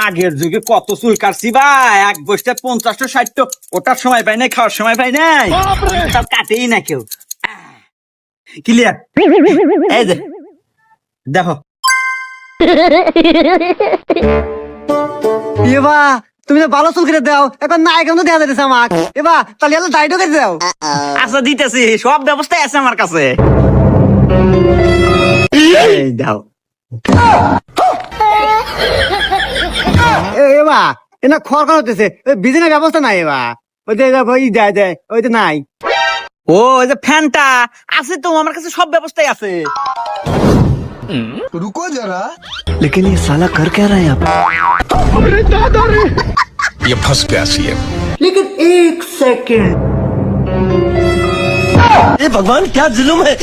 আগের যুগে কত চুল কাটছি ভাই, এক বসতে 50 60, ওটার সময় পাই নাই, খাওয়ার সময় পাই নাই, সব কাটেই না কেউ। ক্লিয়ার? এই যে দেখো এবা তুমি তো ভালো চুল কেটে দাও, এখন না এখন তো দেখা যাচ্ছে আমাক। এবা তাহলে এলো দাড়িও কেটে দাও। আচ্ছা দিতেছি, সব ব্যবস্থাই আছে আমার কাছে। এই দাও। এবা এনা খড় খড় হতেছে, বিজনেস ব্যবস্থা নাই। এবা ওই যে ওই যায় যায় ওই তো নাই। ও ওই যে ফ্যানটা আছে তো আমার কাছে, সব ব্যবস্থাই আছে। रुको जरा। लेकिन ये साला कर क्या रहा है आप? ये फंस गया सीएम। लेकिन एक सेकंड, भगवान क्या जुल्म है।